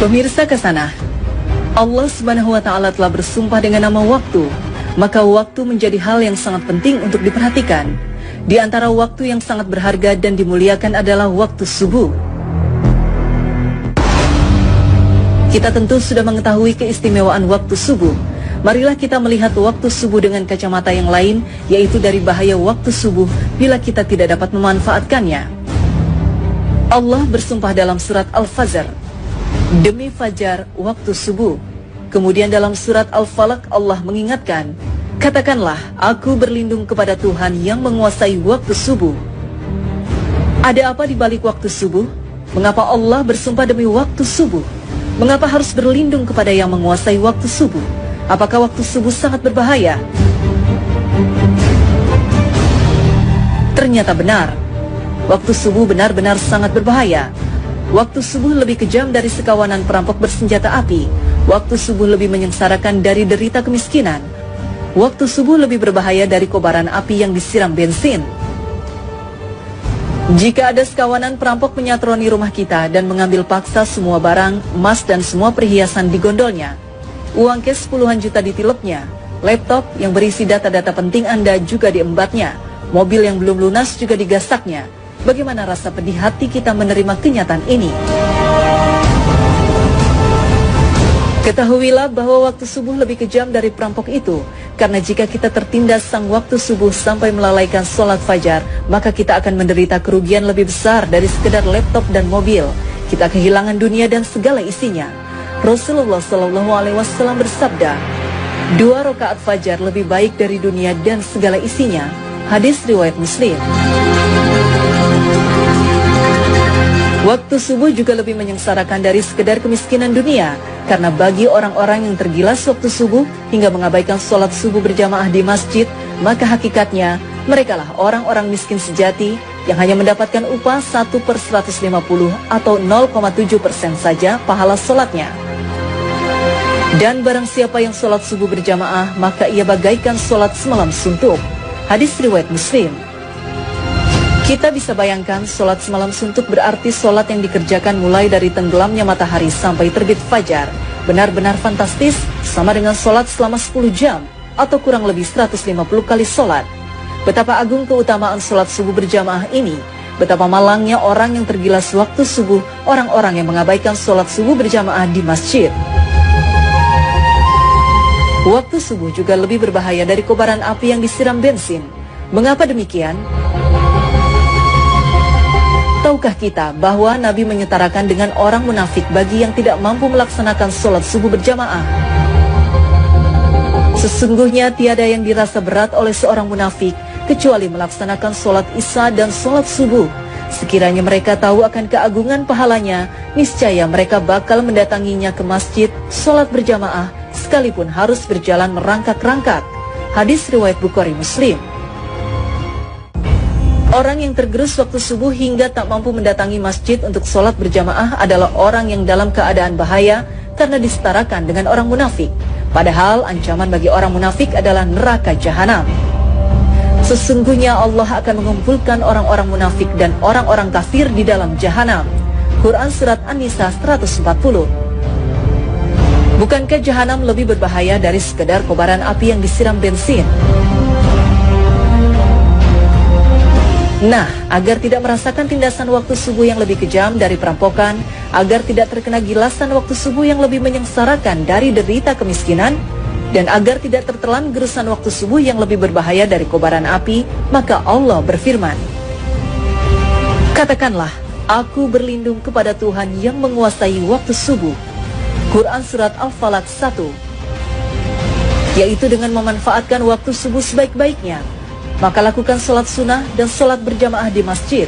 Pemirsa Kasanah, Allah Subhanahu wa Ta'ala telah bersumpah dengan nama waktu, maka waktu menjadi hal yang sangat penting untuk diperhatikan. Di antara waktu yang sangat berharga dan dimuliakan adalah waktu subuh. Kita tentu sudah mengetahui keistimewaan waktu subuh. Marilah kita melihat waktu subuh dengan kacamata yang lain, yaitu dari bahaya waktu subuh bila kita tidak dapat memanfaatkannya. Allah bersumpah dalam surat Al-Fajr, demi fajar waktu subuh. Kemudian dalam surat Al-Falaq Allah mengingatkan, katakanlah aku berlindung kepada Tuhan yang menguasai waktu subuh. Ada apa di balik waktu subuh? Mengapa Allah bersumpah demi waktu subuh? Mengapa harus berlindung kepada yang menguasai waktu subuh? Apakah waktu subuh sangat berbahaya? Ternyata benar. Waktu subuh benar-benar sangat berbahaya. Waktu subuh lebih kejam dari sekawanan perampok bersenjata api. Waktu subuh lebih menyengsarakan dari derita kemiskinan. Waktu subuh lebih berbahaya dari kobaran api yang disiram bensin. Jika ada sekawanan perampok menyatroni rumah kita dan mengambil paksa semua barang, emas dan semua perhiasan di gondolnya, uang cash puluhan juta ditilepnya, laptop yang berisi data-data penting Anda juga diembatnya, mobil yang belum lunas juga digasaknya, bagaimana rasa pedih hati kita menerima kenyataan ini? Ketahuilah bahwa waktu subuh lebih kejam dari perampok itu, karena jika kita tertindas sang waktu subuh sampai melalaikan sholat fajar, maka kita akan menderita kerugian lebih besar dari sekedar laptop dan mobil. Kita kehilangan dunia dan segala isinya. Rasulullah SAW bersabda, 2 rakaat fajar lebih baik dari dunia dan segala isinya. Hadis riwayat Muslim. Waktu subuh juga lebih menyengsarakan dari sekedar kemiskinan dunia, karena bagi orang-orang yang tergilas waktu subuh hingga mengabaikan sholat subuh berjamaah di masjid, maka hakikatnya merekalah orang-orang miskin sejati yang hanya mendapatkan upah 1/150 atau 0,7% saja pahala sholatnya. Dan barang siapa yang sholat subuh berjamaah, maka ia bagaikan sholat semalam suntuk. Hadis riwayat Muslim. Kita bisa bayangkan sholat semalam suntuk berarti sholat yang dikerjakan mulai dari tenggelamnya matahari sampai terbit fajar. Benar-benar fantastis, sama dengan sholat selama 10 jam atau kurang lebih 150 kali sholat. Betapa agung keutamaan sholat subuh berjamaah ini. Betapa malangnya orang yang tergilas waktu subuh, orang-orang yang mengabaikan sholat subuh berjamaah di masjid. Waktu subuh juga lebih berbahaya dari kobaran api yang disiram bensin. Mengapa demikian? Tahukah kita bahwa Nabi menyetarakan dengan orang munafik bagi yang tidak mampu melaksanakan sholat subuh berjamaah? Sesungguhnya tiada yang dirasa berat oleh seorang munafik kecuali melaksanakan sholat isya dan sholat subuh. Sekiranya mereka tahu akan keagungan pahalanya, niscaya mereka bakal mendatanginya ke masjid, sholat berjamaah, sekalipun harus berjalan merangkak-rangkak. Hadis riwayat Bukhari Muslim. Orang yang tergerus waktu subuh hingga tak mampu mendatangi masjid untuk sholat berjamaah adalah orang yang dalam keadaan bahaya karena disetarakan dengan orang munafik. Padahal ancaman bagi orang munafik adalah neraka jahanam. Sesungguhnya Allah akan mengumpulkan orang-orang munafik dan orang-orang kafir di dalam jahanam. Quran Surat An-Nisa 140. Bukankah jahanam lebih berbahaya dari sekedar kobaran api yang disiram bensin? Nah, agar tidak merasakan tindasan waktu subuh yang lebih kejam dari perampokan, agar tidak terkena gilasan waktu subuh yang lebih menyengsarakan dari derita kemiskinan, dan agar tidak tertelan gerusan waktu subuh yang lebih berbahaya dari kobaran api, maka Allah berfirman, katakanlah, aku berlindung kepada Tuhan yang menguasai waktu subuh. Quran Surat Al-Falaq 1. Yaitu dengan memanfaatkan waktu subuh sebaik-baiknya, maka lakukan sholat sunnah dan sholat berjamaah di masjid.